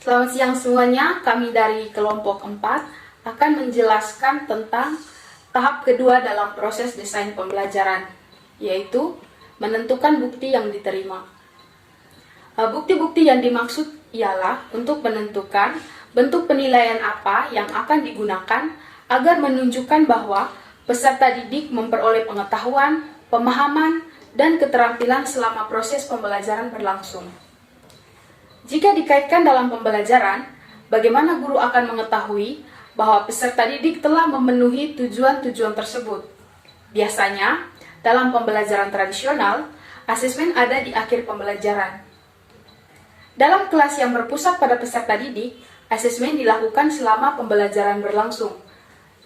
Selamat siang semuanya, kami dari kelompok 4 akan menjelaskan tentang tahap kedua dalam proses desain pembelajaran, yaitu menentukan bukti yang diterima. Bukti-bukti yang dimaksud ialah untuk menentukan bentuk penilaian apa yang akan digunakan agar menunjukkan bahwa peserta didik memperoleh pengetahuan, pemahaman, dan keterampilan selama proses pembelajaran berlangsung. Jika dikaitkan dalam pembelajaran, bagaimana guru akan mengetahui bahwa peserta didik telah memenuhi tujuan-tujuan tersebut? Biasanya, dalam pembelajaran tradisional, asesmen ada di akhir pembelajaran. Dalam kelas yang berpusat pada peserta didik, asesmen dilakukan selama pembelajaran berlangsung,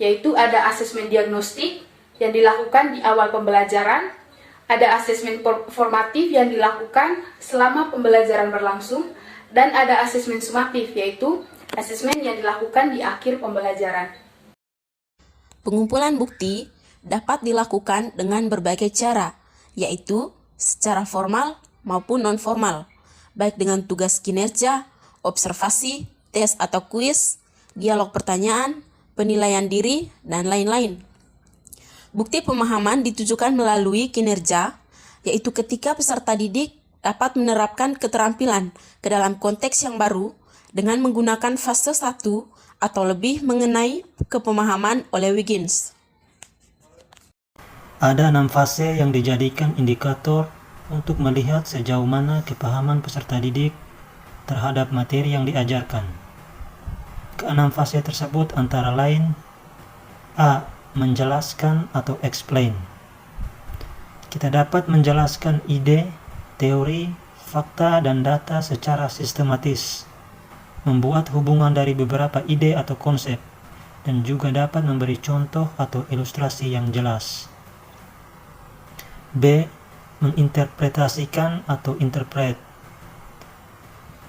yaitu ada asesmen diagnostik yang dilakukan di awal pembelajaran, ada asesmen formatif yang dilakukan selama pembelajaran berlangsung, dan ada asesmen sumatif, yaitu asesmen yang dilakukan di akhir pembelajaran. Pengumpulan bukti dapat dilakukan dengan berbagai cara, yaitu secara formal maupun non-formal, baik dengan tugas kinerja, observasi, tes atau kuis, dialog pertanyaan, penilaian diri, dan lain-lain. Bukti pemahaman ditujukan melalui kinerja, yaitu ketika peserta didik dapat menerapkan keterampilan ke dalam konteks yang baru dengan menggunakan fase 1 atau lebih mengenai kepemahaman oleh Wiggins. Ada 6 fase yang dijadikan indikator untuk melihat sejauh mana kepahaman peserta didik terhadap materi yang diajarkan. Keenam fase tersebut antara lain: A. Menjelaskan atau explain. Kita dapat menjelaskan ide, teori, fakta, dan data secara sistematis, membuat hubungan dari beberapa ide atau konsep, dan juga dapat memberi contoh atau ilustrasi yang jelas. B. Menginterpretasikan atau interpret.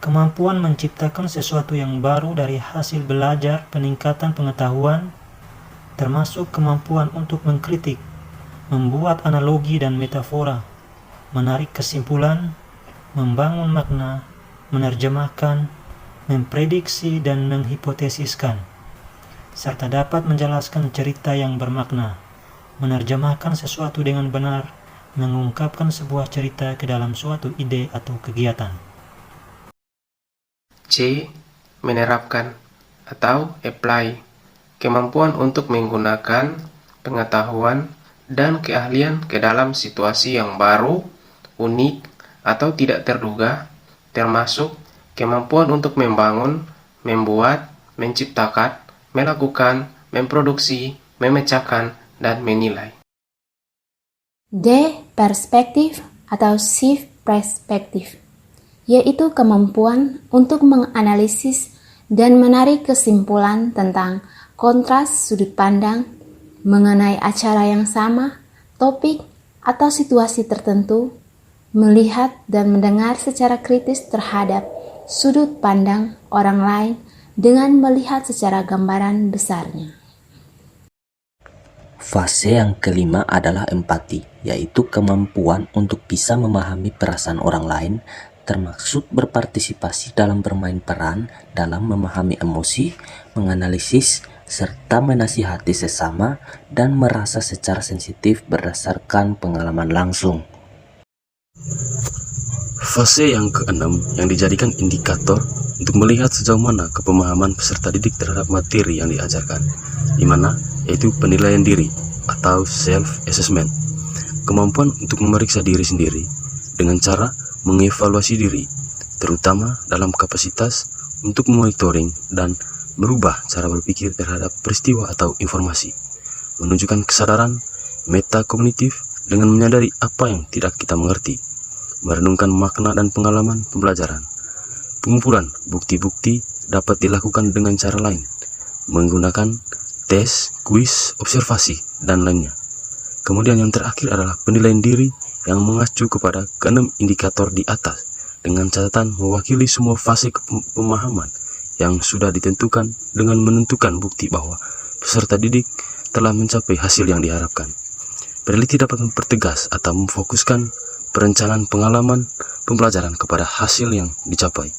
Kemampuan menciptakan sesuatu yang baru dari hasil belajar peningkatan pengetahuan, termasuk kemampuan untuk mengkritik, membuat analogi dan metafora, menarik kesimpulan, membangun makna, menerjemahkan, memprediksi dan menghipotesiskan, serta dapat menjelaskan cerita yang bermakna, menerjemahkan sesuatu dengan benar, mengungkapkan sebuah cerita ke dalam suatu ide atau kegiatan. C. Menerapkan atau apply. Kemampuan untuk menggunakan pengetahuan dan keahlian ke dalam situasi yang baru, unik, atau tidak terduga, termasuk kemampuan untuk membangun, membuat, menciptakan, melakukan, memproduksi, memecahkan, dan menilai. D. Perspektif atau shift perspektif, yaitu kemampuan untuk menganalisis dan menarik kesimpulan tentang kontras sudut pandang mengenai acara yang sama, topik, atau situasi tertentu, melihat dan mendengar secara kritis terhadap sudut pandang orang lain dengan melihat secara gambaran besarnya. Fase yang kelima adalah empati, yaitu kemampuan untuk bisa memahami perasaan orang lain, termasuk berpartisipasi dalam bermain peran dalam memahami emosi, menganalisis, serta menasihati sesama dan merasa secara sensitif berdasarkan pengalaman langsung. Fase yang keenam yang dijadikan indikator untuk melihat sejauh mana kepemahaman peserta didik terhadap materi yang diajarkan, di mana yaitu penilaian diri atau self-assessment, kemampuan untuk memeriksa diri sendiri dengan cara mengevaluasi diri, terutama dalam kapasitas untuk monitoring dan merubah cara berpikir terhadap peristiwa atau informasi, menunjukkan kesadaran metakognitif dengan menyadari apa yang tidak kita mengerti, merenungkan makna dan pengalaman pembelajaran. Pengumpulan bukti-bukti dapat dilakukan dengan cara lain, menggunakan tes, kuis, observasi, dan lainnya. Kemudian yang terakhir adalah penilaian diri yang mengacu kepada keenam indikator di atas, dengan catatan mewakili semua fase pemahaman yang sudah ditentukan dengan menentukan bukti bahwa peserta didik telah mencapai hasil yang diharapkan. Peneliti dapat mempertegas atau memfokuskan perencanaan pengalaman pembelajaran kepada hasil yang dicapai.